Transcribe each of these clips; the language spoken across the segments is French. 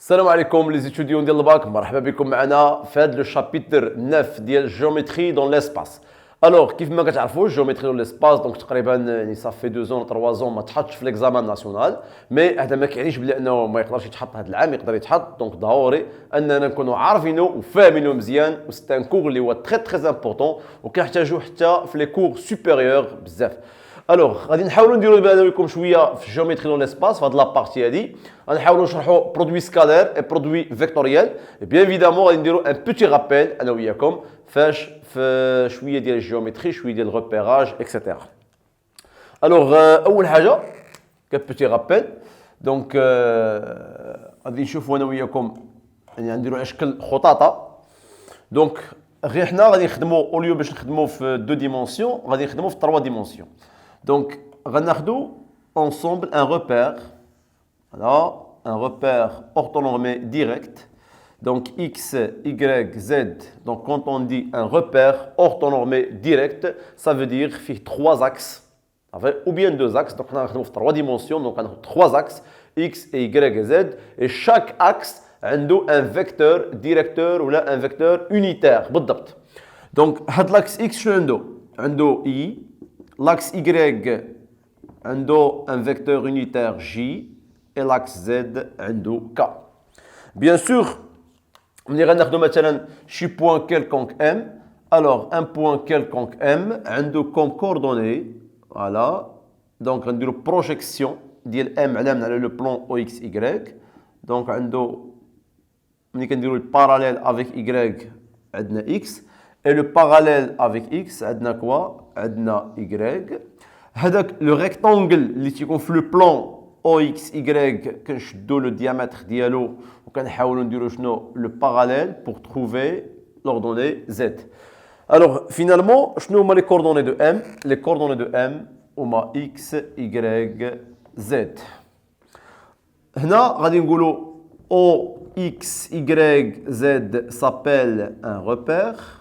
السلام عليكم les étudiants ديال الباك مرحبا بكم معنا في هذا لو شابيتر 9 ديال الجيومتري دون ليسباس. الوغ كيف ما كتعرفوا الجيومتري دون ليسباس دونك تقريبا يعني صافي 2 و 3 ما تحطش في ليكزامان ناسيونال، مي هذا ما كيعنيش بلي انه ما يقدرش يتحط هذا العام، يقدر يتحط. دونك ضروري اننا نكونوا عارفينه وفاهمينه مزيان، و سي ان كور اللي هو تري امبورطون وكنحتاجوه حتى في لي كور سوبيريور بزاف. الوغ غادي نحاولوا نديروا بالنا لكم شويه في الجيومتري دون ليسباس في هذه لابارتي هذه. غنحاولوا نشرحوا برودوي سكالير اي برودوي فيكتوريال. بيان ايفيدامون غادي نديروا ان بوتي رابيل انا وياكم فاش في شويه ديال الجيومتري، شويه ديال الريبيراج اكسيتيرا. الوغ اول حاجه كبوتي رابيل، دونك غادي نشوفوا انا وياكم يعني نديروا على شكل خطاطه. دونك غير حنا غادي نخدموا اوليو باش نخدموا في 2 ديمونسيون غادي نخدموا في 3 ديمونسيون. Donc, on va ensemble un repère, voilà, un repère orthonormé direct. Donc, X, Y, Z. Donc, quand on dit un repère orthonormé direct, ça veut dire qu'il y a 3 axes, ou bien 2 axes. Donc, on a 3 dimensions, donc on a 3 axes, X, et Y et Z. Et chaque axe a un vecteur directeur ou là, un vecteur unitaire. Donc, l'axe X, عنده I. L'axe Y عنده un vecteur unitaire J et l'axe Z عنده K. Bien sûr, on ira ناخذ مثلا شي point quelconque M. Alors, un point quelconque M عنده comme coordonnée, voilà. Donc, عنده projection ديال M على le plan OXY. Donc, عنده ملي كنديروا le parallèle avec Y عندنا X. Et le parallèle avec X, عندنا quoi? عندنا Y. هذاك le rectangle اللي تيكون في le plan OXY كنشدوا le diamètre ديالو وكنحاولوا نديروا شنو le parallèle pour trouver l'ordonnée Z. Alors finalement شنو هما les coordonnées de M? Les coordonnées de M هما X, Y, Z. هنا غادي نقولوا OX, Y, Z s'appelle un repère.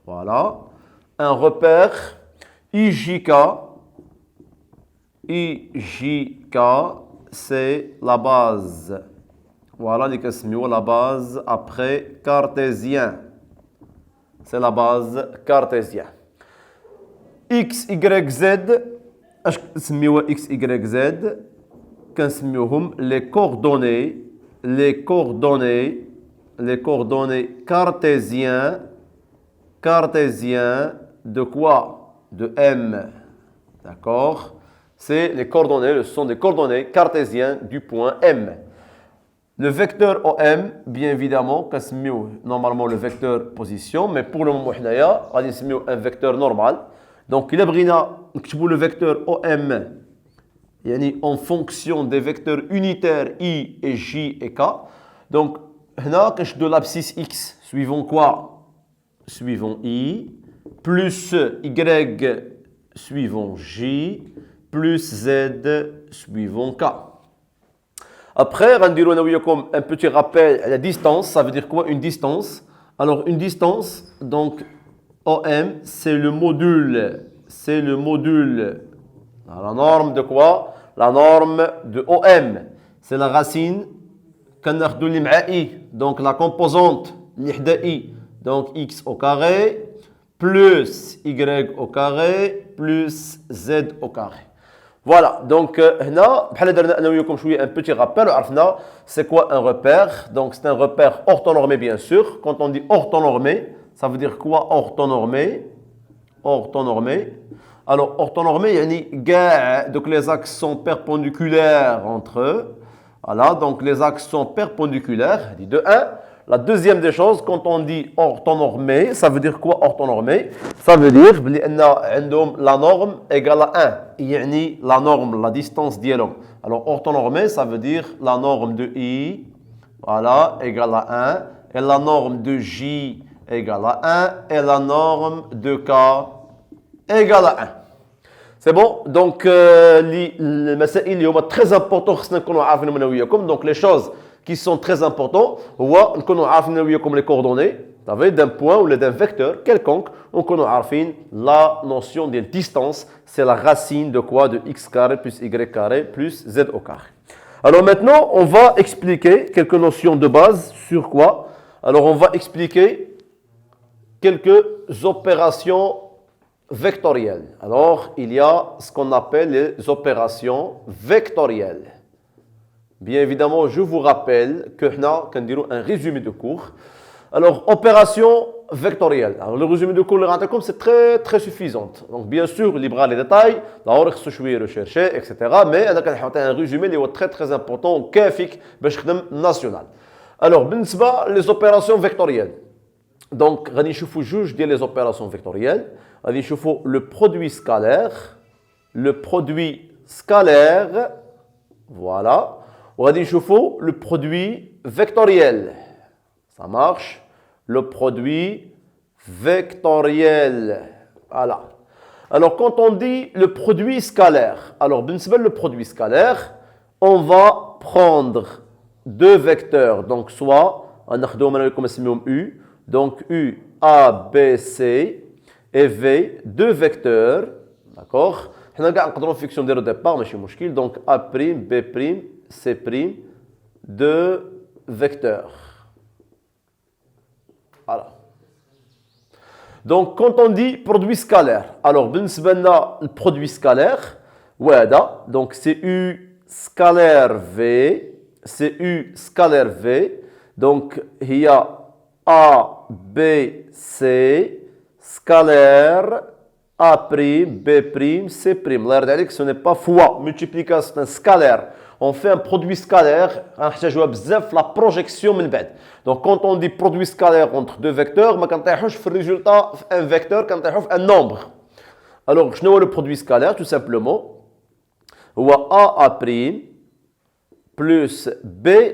Voilà, un repère IJK. IJK, c'est la base. Voilà, la base après cartésien. C'est la base cartésien. X, Y, Z. X, Y, Z. كنسميوهم les coordonnées. Les coordonnées cartésien de quoi? De M. D'accord? C'est les coordonnées, ce sont des coordonnées cartésiennes du point M. Le vecteur OM, bien évidemment, normalement le vecteur position, mais pour le moment, on a un vecteur normal. Donc, il y a le vecteur OM en fonction des vecteurs unitaires I et J et K. Donc, on a de l'abscisse X, suivant quoi? Suivant I, plus Y suivant J, plus Z suivant K. Après, on va comme un petit rappel à la distance. Ça veut dire quoi une distance? Alors une distance, donc OM, c'est le module. La norme de quoi? La norme de OM. C'est la racine qu'on a I. Donc la composante I. Donc x au carré plus y au carré plus z au carré. Voilà, donc هنا بحال درنا انا وياكم شويه un petit rappel عرفنا c'est quoi un repère. Donc c'est un repère orthonormé bien sûr. Quand on dit orthonormé, ça veut dire quoi orthonormé? Alors orthonormé يعني كاع donc les axes sont perpendiculaires entre eux. Voilà, donc les axes sont perpendiculaires, dit de 1. La deuxième des choses, quand on dit orthonormé, ça veut dire quoi orthonormé? Ça veut dire que la norme égale à 1. يعني la norme, la distance d'yelom. Alors orthonormé, ça veut dire la norme de I, voilà, égale à 1. Et la norme de J égale à 1. Et la norme de K égale à 1. C'est bon? Donc, les مسائل اللي هما très importants خصنا نكونوا عارفينهم انا وياكم. Donc les choses qui sont très importants, هو نكونوا عارفين وياكم les coordonnées d'un point ou d'un vecteur quelconque. ونكونوا عارفين la notion de distance, c'est la racine de quoi? De x carré plus y carré plus z au carré. Alors maintenant, on va expliquer quelques notions de base sur quoi? Alors on va expliquer quelques opérations vectorielles. Alors il y a ce qu'on appelle les opérations vectorielles. Bien évidemment, je vous rappelle que nous avons un résumé de cours. Alors, opération vectorielle. Alors, le résumé de cours, c'est très, très suffisant. Donc, bien sûr, il y a les détails, d'abord, il faut rechercher, etc. Mais on a un résumé qui est très, très important, كافي باش نخدم national. Alors, les opérations vectorielles. Donc, on va voir juge les opérations vectorielles. On va voir le produit scalaire, voilà. On va voir le produit vectoriel. Ça marche. Le produit vectoriel. Voilà. Alors, quand on dit le produit scalaire, alors, le produit scalaire, on va prendre deux vecteurs. Donc, soit, on a comme U, donc U, A, B, C, et V, deux vecteurs. D'accord? On a une fiction de départ, mais c'est donc A', B', C', deux vecteurs. Voilà. Donc, quand on dit produit scalaire, alors, le produit scalaire, donc c'est U scalaire V, c'est U scalaire V, donc il y a A, B, C, scalaire, A', B', C'. L'air que ce n'est pas fois, multiplication, c'est un scalaire. On fait un produit scalaire, la projection. Donc, quand on dit produit scalaire entre deux vecteurs, quand on a le résultat, un vecteur, quand on a un nombre. Alors, je vois le produit scalaire, tout simplement. A' plus B'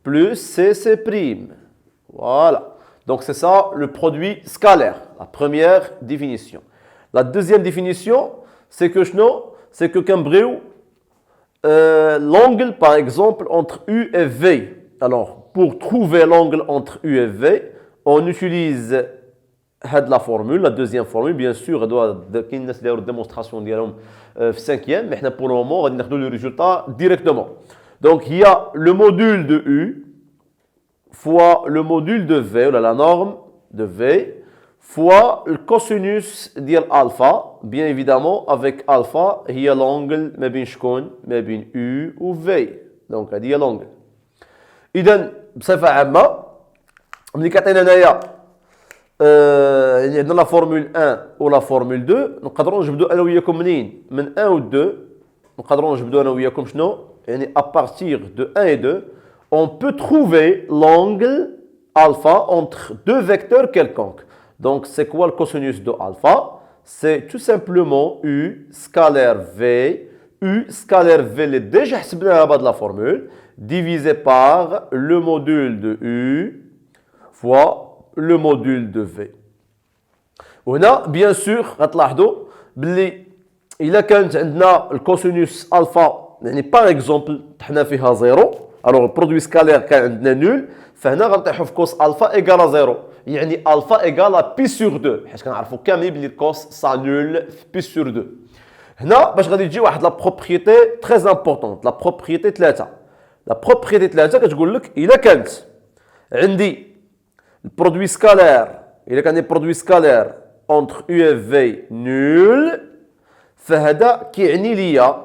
plus C'. Voilà. Donc, c'est ça le produit scalaire, la première définition. La deuxième définition, c'est que Cambreu, l'angle, par exemple, entre U et V. Alors, pour trouver l'angle entre U et V, on utilise la formule, la deuxième formule. Bien sûr, elle doit faire une démonstration de 5e, mais pour le moment, on va donner le résultat directement. Donc, il y a le module de U fois le module de V, ou la norme de V, fois le cosinus d'alpha, bien évidemment, avec alpha, il y a l'angle entre U ou V. Donc, il y a l'angle. إذن بصفة عامة ملي كعطينا هنايا عندنا لا فورمول 1 ولا فورمول 2 نقدروا نجبدوا انا وياكم منين من 1 و 2 نقدروا نجبدوا انا وياكم شنو يعني à partir de 1 et 2 on peut trouver l'angle alpha entre deux vecteurs quelconques. Donc c'est quoi le cosinus de alpha? C'est tout simplement U scalaire V. U scalaire V est déjà حسبناها بهذه la formule divisé par le module de U fois le module de V. وهنا bien sûr غتلاحظوا باللي إلا كانت عندنا الكوسينوس ألفا يعني par exemple طحنا فيها زيرو alors البرودوي سكالير كان عندنا نول فهنا غنطيحوا في كوس ألفا إيكال زيرو يعني ألفا إيكال بي سور 2 حيت كنعرفوا كاملين بلي كوس سا نول في بي سور 2. هنا باش غادي تجي واحد لا بروبريتي تري امبورطونط لا بروبريتي 3. لا بروبريتي 3 كتقول لك إلا كانت عندي البرودوي سكالير إلا كان برودوي سكالير entre U et V nul فهذا كيعني ليا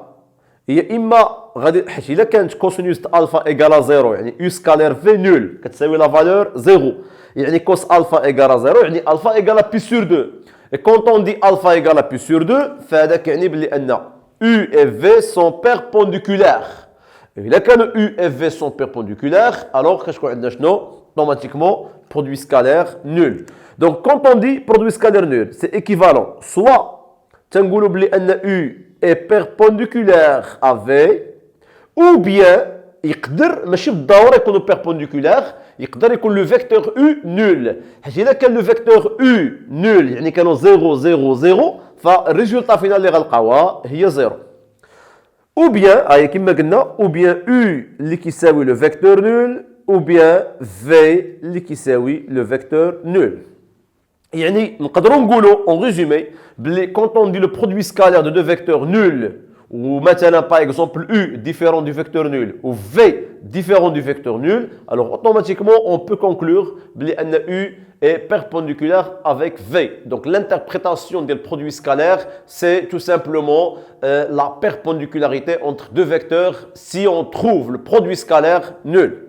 هي اما غادي حيت الا كانت كوسينوس الفا ايكال زيرو يعني U سكالير في نول كتساوي لا فالور زيرو يعني كوس الفا ايكال زيرو يعني الفا ايكال بي سور 2 et quand on dit alpha égale à pi sur 2 فهذا كيعني بلي ان U et V sont perpendiculaires. Et là, quand U et V sont perpendiculaires, alors qu'est-ce qu'on a automatiquement produit scalaire nul. Donc quand on dit produit scalaire nul, c'est équivalent. Soit U est perpendiculaire à V, ou bien يقدر ماشي بالضروره يكون perpendiculaire يقدر يكون le vecteur U nul. حيت اذا كان le vecteur U nul يعني كانوا 0 0 0 فالريزولتا فينال اللي غنلقاوها هي 0. Ou bien, كما قلنا, ou bien U اللي كيساوي le vecteur nul, ou bien V اللي كيساوي le vecteur nul. يعني نقدروا نقولوا en résumé بلي quand on dit le produit scalaire de deux vecteurs nuls ou maintenant par exemple U différent du vecteur nul ou V différent du vecteur nul, alors automatiquement on peut conclure que U est perpendiculaire avec V. Donc l'interprétation des produits scalaires, c'est tout simplement la perpendicularité entre deux vecteurs si on trouve le produit scalaire nul.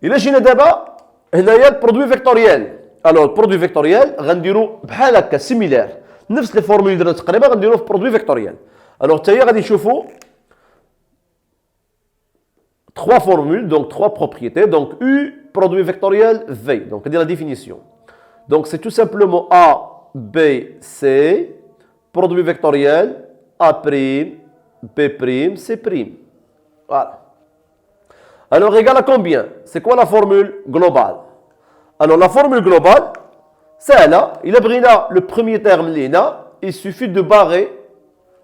Il y a d'abord le produit vectoriel. Alors le produit vectoriel, غنديرو بحال هكا similaire. نفس les formules درنا تقريبا غنديروه في produit vectoriel. Alors تاهي غادي نشوفوا trois formules, donc trois propriétés. Donc U, produit vectoriel, V. Donc on dit la définition. Donc c'est tout simplement A, B, C, produit vectoriel, A', B', C'. Voilà. Alors égal à combien? C'est quoi la formule globale? Alors la formule globale, c'est là, il a pris là le premier terme là, il suffit de barrer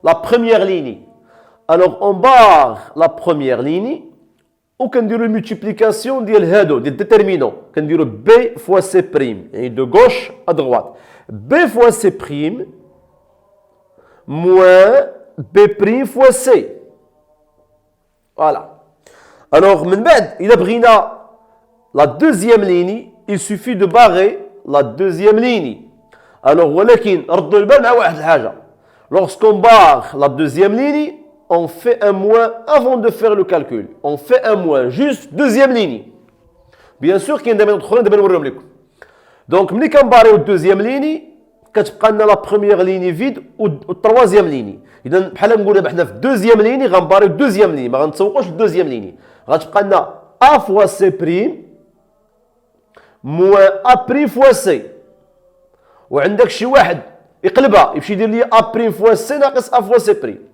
la première ligne. Alors on barre la première ligne. Ou qu'on dit une multiplication des déterminants. Qu'on dit B fois C', et de gauche à droite. B fois C' moins B' fois C. Voilà. Alors, il a pris la deuxième ligne, il suffit de barrer la deuxième ligne. Alors, lorsqu'on barre la deuxième ligne, on fait un moins avant de faire le calcul. On fait un moins, juste deuxième ligne. Bien sûr qu'il y a des autres. Donc, ملي كنباريو الدوزيام ليني كتبقى لنا لا بروميير ليني فيد والتروازيام ليني. اذا بحال نقولوا حنا في الدوزيام ليني غنباريو الدوزيام ليني ما غنتسوقوش الدوزيام ليني. غتبقى لنا ا فوا سي بريم موان ا بريم فوا سي. وعندك شي واحد يقلبها يمشي يدير لي ا بريم فوا سي ناقص ا فوا سي بريم.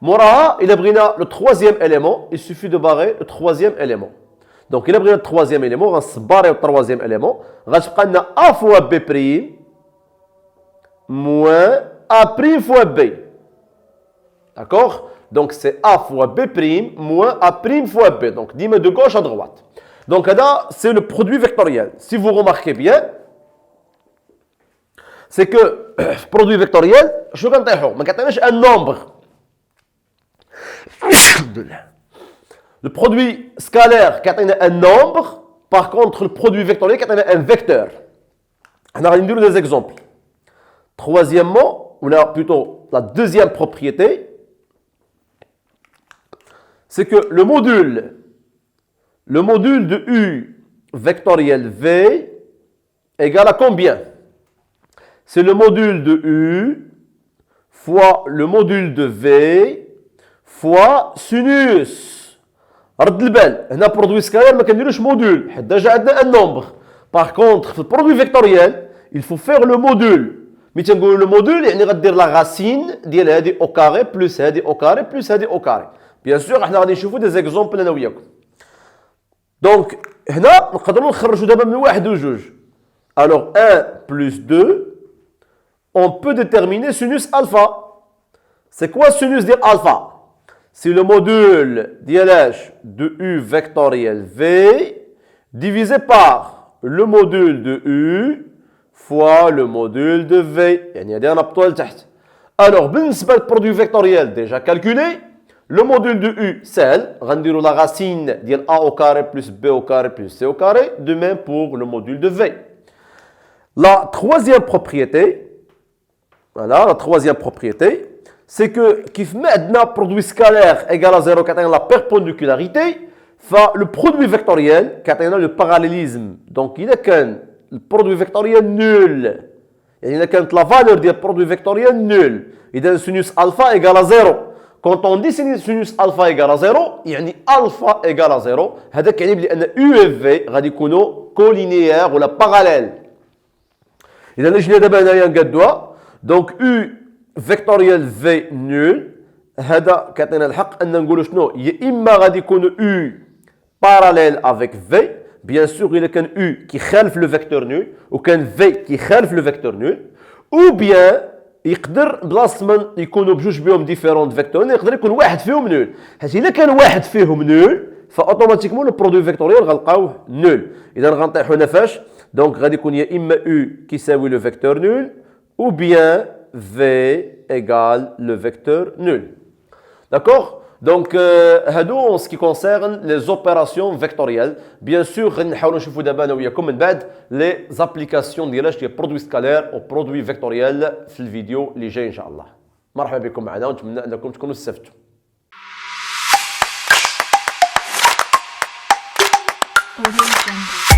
Moraha, il a pris le troisième élément, il suffit de barrer le troisième élément. Donc il a pris le troisième élément, on va barrer le troisième élément. On va prendre A fois B' moins A' fois B. D'accord? Donc c'est A fois B' moins A' fois B. Donc dis-moi de gauche à droite. Donc là, c'est le produit vectoriel. Si vous remarquez bien, c'est que le produit vectoriel, je vais vous dire un nombre. Le produit scalaire qui a un nombre, par contre le produit vectoriel qui a un vecteur. On va dire des exemples. Troisièmement, ou là plutôt la deuxième propriété, c'est que le module de U vectoriel V égale à combien? C'est le module de U fois le module de V fois sinus. رد البال هنا برودوي سكالير ما كنديروش موديل حيت ديجا عندنا ان نومبر. باغ كونطخ في البرودوي فيكتوريال il faut faire le module. ملي تنقولوا لو موديل يعني غدير لا غاسين ديال هذه او كاري بلس هذه او كاري بلس هذه او كاري. بيان سور حنا غادي نشوفوا دي زيكزومبل انا وياكم. دونك هنا نقدروا نخرجوا دابا من واحد وجوج. alors 1 plus 2 on peut déterminer sinus alpha. C'est quoi sinus de alpha? C'est le module de U vectoriel V divisé par le module de U fois le module de V. Alors, بالنسبة للproduit vectoriel déjà calculé, le module de U, c'est la racine de A au carré plus B au carré plus C au carré, de même pour le module de V. La troisième propriété, voilà, la troisième propriété, c'est que كيف ما عندنا produit scalaire égal à 0 كتعطينا la perpendicularité, le produit vectoriel كتعطينا le parallélisme. Donc إذا كان le produit vectoriel nul, يعني إذا كانت la valeur ديال produit vectoriel nul, إذا sinus alpha égal à 0. Quand on dit sinus alpha égal à 0, يعني alpha égal à 0, هذا يعني بأن U et V غادي يكونوا collinéaires ولا parallèles. إذا نجي دابا هنايا نقادوها. Donc U vectoriel V nul, هذا كيعطينا الحق ان نقولوا شنو يا اما غادي يكون U parallèle avec V. Bien sûr il كان U كيخالف le vecteur nul وكان V كيخالف le vecteur nul, ou bien يقدر بلاصه ما يكونوا بجوج بهم ديفيرونت فيكتور يقدر يكون واحد فيهم نول. حيت الا كان واحد فيهم نول فاوتوماتيكمون لو برودوي فيكتوريال غنلقاوه نول. اذا غنطيحوا هنا فاش دونك غادي يكون يا اما U كيساوي لو فيكتور نول ou bien V égale le vecteur nul. D'accord. Donc, هادو en ce qui concerne les opérations vectorielles. Bien sûr, غادي نحاولوا نشوفوا دابا انا وياكم من بعد les applications ديال les produits scalaires و produits vectoriels في الفيديو اللي جاي ان شاء الله. مرحبا بكم معنا ونتمنى انكم تكونوا استفدتوا. Audio Jungle.